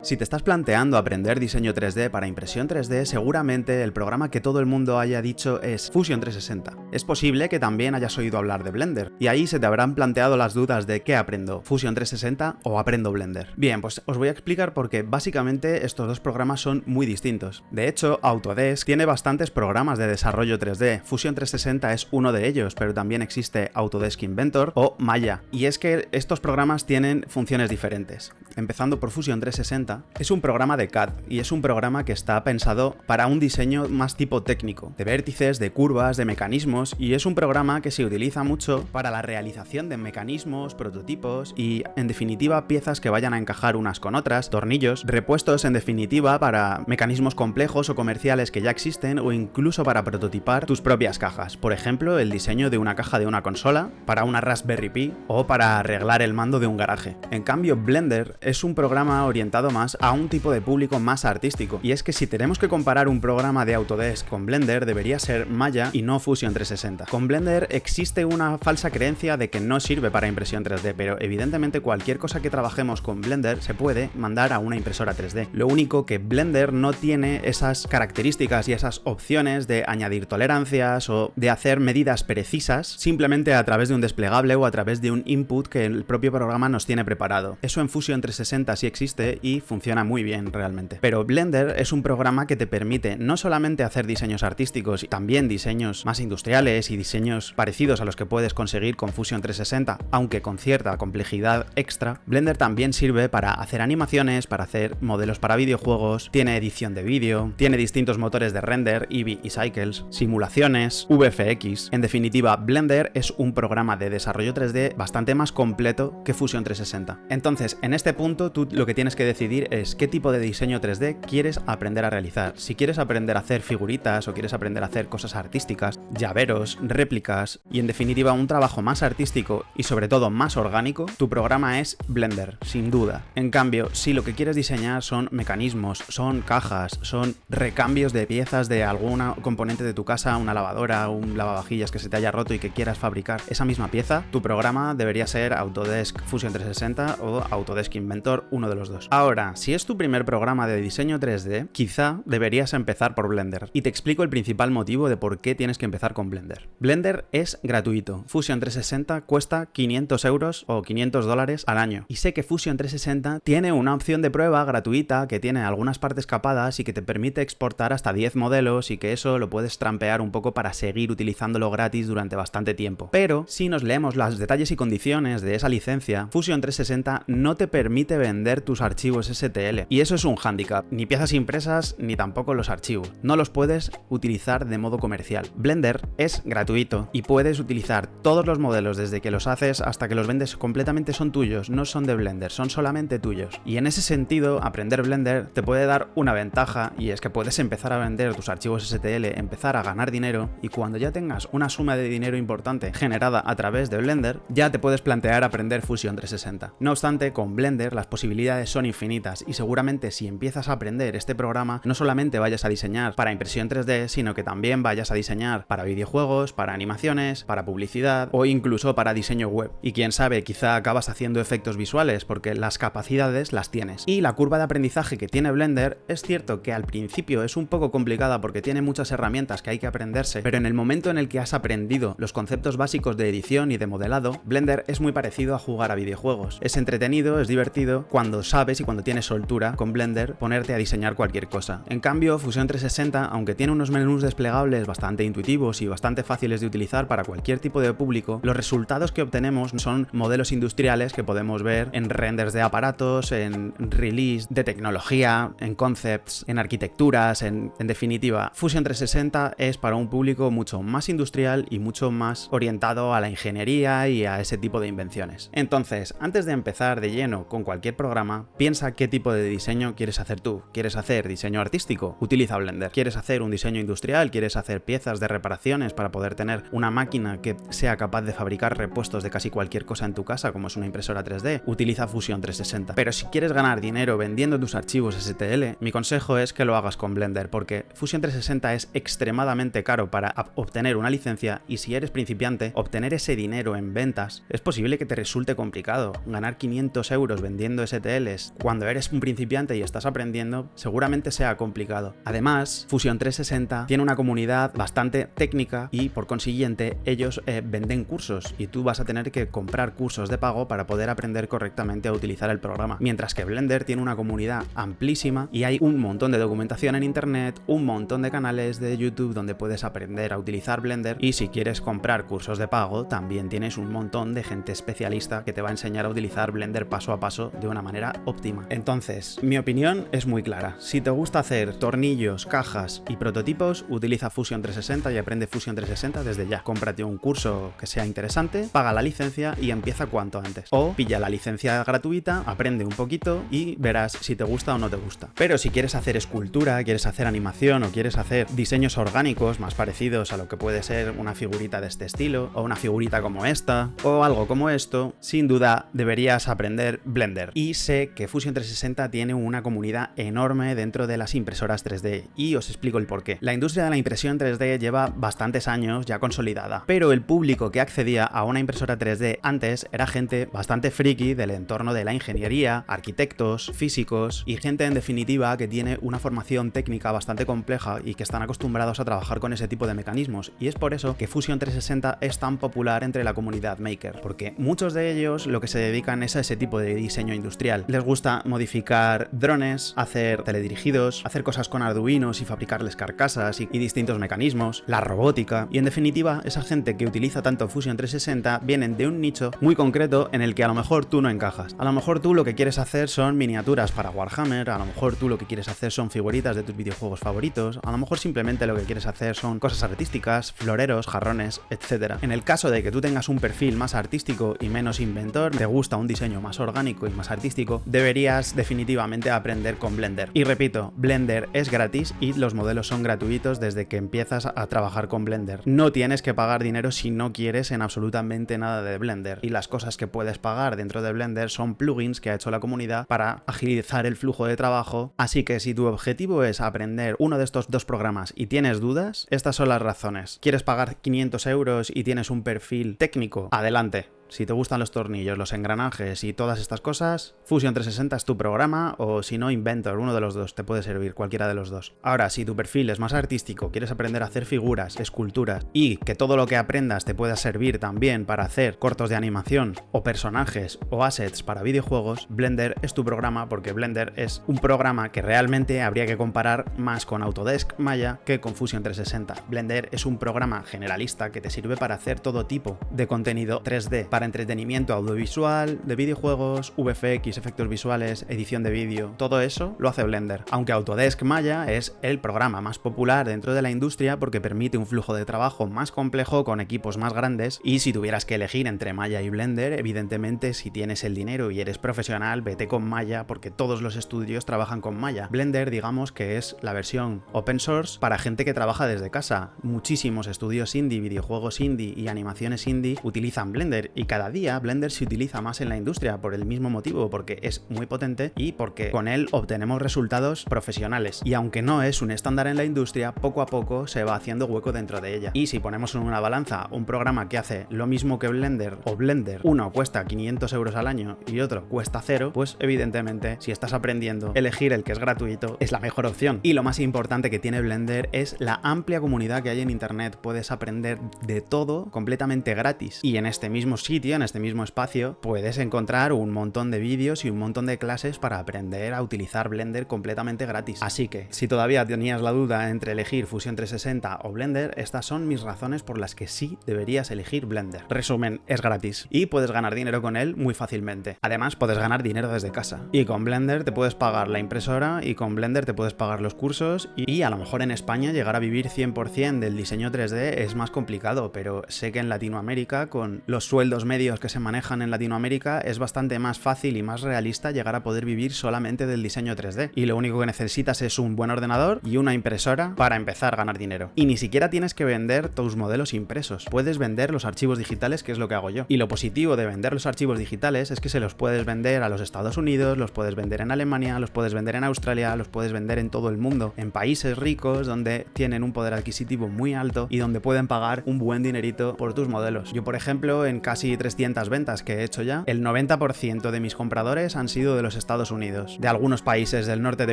Si te estás planteando aprender diseño 3D para impresión 3D, seguramente el programa que todo el mundo haya dicho es Fusion 360. Es posible que también hayas oído hablar de Blender, y ahí se te habrán planteado las dudas de ¿qué aprendo? ¿Fusion 360 o aprendo Blender? Bien, pues os voy a explicar porque básicamente estos dos programas son muy distintos. De hecho, Autodesk tiene bastantes programas de desarrollo 3D. Fusion 360 es uno de ellos, pero también existe Autodesk Inventor o Maya. Y es que estos programas tienen funciones diferentes. Empezando por Fusion 360, es un programa de CAD y es un programa que está pensado para un diseño más tipo técnico, de vértices, de curvas, de mecanismos, y es un programa que se utiliza mucho para la realización de mecanismos, prototipos y, en definitiva, piezas que vayan a encajar unas con otras, tornillos, repuestos en definitiva para mecanismos complejos o comerciales que ya existen o incluso para prototipar tus propias cajas. Por ejemplo, el diseño de una caja de una consola, para una Raspberry Pi o para arreglar el mando de un garaje. En cambio, Blender es un programa orientado más a un tipo de público más artístico. Y es que si tenemos que comparar un programa de Autodesk con Blender, debería ser Maya y no Fusion 360. Con Blender existe una falsa creencia de que no sirve para impresión 3D, pero evidentemente cualquier cosa que trabajemos con Blender se puede mandar a una impresora 3D. Lo único que Blender no tiene esas características y esas opciones de añadir tolerancias o de hacer medidas precisas simplemente a través de un desplegable o a través de un input que el propio programa nos tiene preparado. Eso en Fusion 360 sí existe y funciona muy bien realmente. Pero Blender es un programa que te permite no solamente hacer diseños artísticos, y también diseños más industriales y diseños parecidos a los que puedes conseguir con Fusion 360, aunque con cierta complejidad extra. Blender también sirve para hacer animaciones, para hacer modelos para videojuegos, tiene edición de vídeo, tiene distintos motores de render, Eevee y Cycles, simulaciones, VFX. En definitiva, Blender es un programa de desarrollo 3D bastante más completo que Fusion 360. Entonces, en este punto, tú lo que tienes que decidir es qué tipo de diseño 3D quieres aprender a realizar. Si quieres aprender a hacer figuritas o quieres aprender a hacer cosas artísticas, llaveros, réplicas y en definitiva un trabajo más artístico y sobre todo más orgánico, tu programa es Blender, sin duda. En cambio, si lo que quieres diseñar son mecanismos, son cajas, son recambios de piezas de alguna componente de tu casa, una lavadora, un lavavajillas que se te haya roto y que quieras fabricar esa misma pieza, tu programa debería ser Autodesk Fusion 360 o Autodesk Inventor, uno de los dos. Ahora, si es tu primer programa de diseño 3D, quizá deberías empezar por Blender. Y te explico el principal motivo de por qué tienes que empezar con Blender. Blender es gratuito. Fusion 360 cuesta 500 euros o $500 al año. Y sé que Fusion 360 tiene una opción de prueba gratuita que tiene algunas partes capadas y que te permite exportar hasta 10 modelos y que eso lo puedes trampear un poco para seguir utilizándolo gratis durante bastante tiempo. Pero si nos leemos los detalles y condiciones de esa licencia, Fusion 360 no te permite vender tus archivos STL. Y eso es un hándicap. Ni piezas impresas ni tampoco los archivos. No los puedes utilizar de modo comercial. Blender es gratuito y puedes utilizar todos los modelos desde que los haces hasta que los vendes completamente, son tuyos, no son de Blender, son solamente tuyos. Y en ese sentido, aprender Blender te puede dar una ventaja y es que puedes empezar a vender tus archivos STL, empezar a ganar dinero y cuando ya tengas una suma de dinero importante generada a través de Blender, ya te puedes plantear aprender Fusion 360. No obstante, con Blender las posibilidades son infinitas y seguramente si empiezas a aprender este programa no solamente vayas a diseñar para impresión 3D, sino que también vayas a diseñar para videojuegos, para animaciones, para publicidad o incluso para diseño web. Y quién sabe, quizá acabas haciendo efectos visuales porque las capacidades las tienes. Y la curva de aprendizaje que tiene Blender es cierto que al principio es un poco complicada porque tiene muchas herramientas que hay que aprenderse, pero en el momento en el que has aprendido los conceptos básicos de edición y de modelado, Blender es muy parecido a jugar a videojuegos. Es entretenido, es divertido cuando sabes y cuando tienes soltura con Blender ponerte a diseñar cualquier cosa. En cambio, Fusion 360, aunque tiene unos menús desplegables bastante intuitivos y bastante fáciles de utilizar para cualquier tipo de público, los resultados que obtenemos son modelos industriales que podemos ver en renders de aparatos, en release de tecnología, en concepts, en arquitecturas, en definitiva. Fusion 360 es para un público mucho más industrial y mucho más orientado a la ingeniería y a ese tipo de invenciones. Entonces, antes de empezar de lleno con cualquier programa, piensa qué tipo de diseño quieres hacer tú. ¿Quieres hacer diseño artístico? Utiliza Blender. ¿Quieres hacer un diseño industrial? ¿Quieres hacer piezas de reparaciones para poder tener una máquina que sea capaz de fabricar repuestos de casi cualquier cosa en tu casa, como es una impresora 3D? Utiliza Fusion 360. Pero si quieres ganar dinero vendiendo tus archivos STL, mi consejo es que lo hagas con Blender, porque Fusion 360 es extremadamente caro para obtener una licencia y si eres principiante, obtener ese dinero en ventas es posible que te resulte complicado. Ganar 500 euros vendiendo STLs cuando eres eres un principiante y estás aprendiendo, seguramente sea complicado. Además, Fusion 360 tiene una comunidad bastante técnica y por consiguiente ellos venden cursos y tú vas a tener que comprar cursos de pago para poder aprender correctamente a utilizar el programa. Mientras que Blender tiene una comunidad amplísima y hay un montón de documentación en internet, un montón de canales de YouTube donde puedes aprender a utilizar Blender, y si quieres comprar cursos de pago también tienes un montón de gente especialista que te va a enseñar a utilizar Blender paso a paso de una manera óptima. Entonces, mi opinión es muy clara. Si te gusta hacer tornillos, cajas y prototipos, utiliza Fusion 360 y aprende Fusion 360 desde ya. Cómprate un curso que sea interesante, paga la licencia y empieza cuanto antes. O pilla la licencia gratuita, aprende un poquito y verás si te gusta o no te gusta. Pero si quieres hacer escultura, quieres hacer animación o quieres hacer diseños orgánicos más parecidos a lo que puede ser una figurita de este estilo o una figurita como esta o algo como esto, sin duda deberías aprender Blender. Y sé que Fusion 360 tiene una comunidad enorme dentro de las impresoras 3D y os explico el porqué. La industria de la impresión 3D lleva bastantes años ya consolidada, pero el público que accedía a una impresora 3D antes era gente bastante friki del entorno de la ingeniería, arquitectos, físicos y gente en definitiva que tiene una formación técnica bastante compleja y que están acostumbrados a trabajar con ese tipo de mecanismos, y es por eso que Fusion 360 es tan popular entre la comunidad maker, porque muchos de ellos lo que se dedican es a ese tipo de diseño industrial. Les gusta modificar drones, hacer teledirigidos, hacer cosas con arduinos y fabricarles carcasas y distintos mecanismos, la robótica, y en definitiva esa gente que utiliza tanto Fusion 360 vienen de un nicho muy concreto en el que a lo mejor tú no encajas. A lo mejor tú lo que quieres hacer son miniaturas para Warhammer, a lo mejor tú lo que quieres hacer son figuritas de tus videojuegos favoritos, a lo mejor simplemente lo que quieres hacer son cosas artísticas, floreros, jarrones, etc. En el caso de que tú tengas un perfil más artístico y menos inventor, te gusta un diseño más orgánico y más artístico, deberías definitivamente aprender con Blender. Y repito, Blender es gratis y los modelos son gratuitos desde que empiezas a trabajar con Blender. No tienes que pagar dinero si no quieres en absolutamente nada de Blender, y las cosas que puedes pagar dentro de Blender son plugins que ha hecho la comunidad para agilizar el flujo de trabajo. Así que si tu objetivo es aprender uno de estos dos programas y tienes dudas, estas son las razones. ¿Quieres pagar 500 euros y tienes un perfil técnico? Adelante. Si te gustan los tornillos, los engranajes y todas estas cosas, Fusion 360 es tu programa, o si no, Inventor, uno de los dos, te puede servir, cualquiera de los dos. Ahora, si tu perfil es más artístico, quieres aprender a hacer figuras, esculturas y que todo lo que aprendas te pueda servir también para hacer cortos de animación o personajes o assets para videojuegos, Blender es tu programa, porque Blender es un programa que realmente habría que comparar más con Autodesk Maya que con Fusion 360. Blender es un programa generalista que te sirve para hacer todo tipo de contenido 3D, para entretenimiento audiovisual, de videojuegos, VFX, efectos visuales, edición de vídeo, todo eso lo hace Blender. Aunque Autodesk Maya es el programa más popular dentro de la industria porque permite un flujo de trabajo más complejo con equipos más grandes, y si tuvieras que elegir entre Maya y Blender, evidentemente si tienes el dinero y eres profesional, vete con Maya porque todos los estudios trabajan con Maya. Blender, digamos que es la versión open source para gente que trabaja desde casa. Muchísimos estudios indie, videojuegos indie y animaciones indie utilizan Blender, y cada día Blender se utiliza más en la industria por el mismo motivo, porque es muy potente y porque con él obtenemos resultados profesionales. Y aunque no es un estándar en la industria, poco a poco se va haciendo hueco dentro de ella. Y si ponemos en una balanza un programa que hace lo mismo que Blender, o Blender, uno cuesta 500 euros al año y otro cuesta 0, pues evidentemente si estás aprendiendo, elegir el que es gratuito es la mejor opción. Y lo más importante que tiene Blender es la amplia comunidad que hay en internet. Puedes aprender de todo completamente gratis, y en este mismo sitio, en este mismo espacio, puedes encontrar un montón de vídeos y un montón de clases para aprender a utilizar Blender completamente gratis. Así que, si todavía tenías la duda entre elegir Fusion 360 o Blender, estas son mis razones por las que sí deberías elegir Blender. Resumen, es gratis y puedes ganar dinero con él muy fácilmente. Además, puedes ganar dinero desde casa. Y con Blender te puedes pagar la impresora, y con Blender te puedes pagar los cursos, y a lo mejor en España llegar a vivir 100% del diseño 3D es más complicado, pero sé que en Latinoamérica, con los sueldos medios que se manejan en Latinoamérica, es bastante más fácil y más realista llegar a poder vivir solamente del diseño 3D, y lo único que necesitas es un buen ordenador y una impresora para empezar a ganar dinero. Y ni siquiera tienes que vender tus modelos impresos, puedes vender los archivos digitales, que es lo que hago yo. Y lo positivo de vender los archivos digitales es que se los puedes vender a los Estados Unidos, los puedes vender en Alemania, los puedes vender en Australia, los puedes vender en todo el mundo, en países ricos donde tienen un poder adquisitivo muy alto y donde pueden pagar un buen dinerito por tus modelos. Yo, por ejemplo, en casi casi 300 ventas que he hecho ya, el 90% de mis compradores han sido de los Estados Unidos, de algunos países del norte de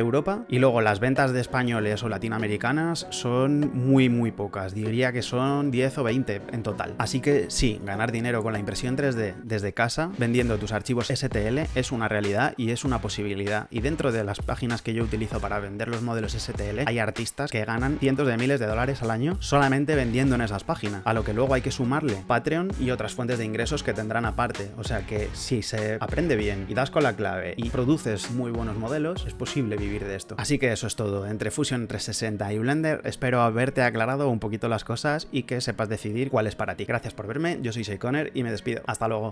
Europa, y luego las ventas de españoles o latinoamericanas son muy pocas, diría que son 10 o 20 en total. Así que sí, ganar dinero con la impresión 3D desde casa, vendiendo tus archivos STL, es una realidad y es una posibilidad. Y dentro de las páginas que yo utilizo para vender los modelos STL, hay artistas que ganan cientos de miles de dólares al año solamente vendiendo en esas páginas, a lo que luego hay que sumarle Patreon y otras fuentes de ingresos que tendrán aparte. O sea que si se aprende bien y das con la clave y produces muy buenos modelos, es posible vivir de esto. Así que eso es todo. Entre Fusion 360 y Blender espero haberte aclarado un poquito las cosas y que sepas decidir cuál es para ti. Gracias por verme, yo soy Seikoner y me despido. Hasta luego.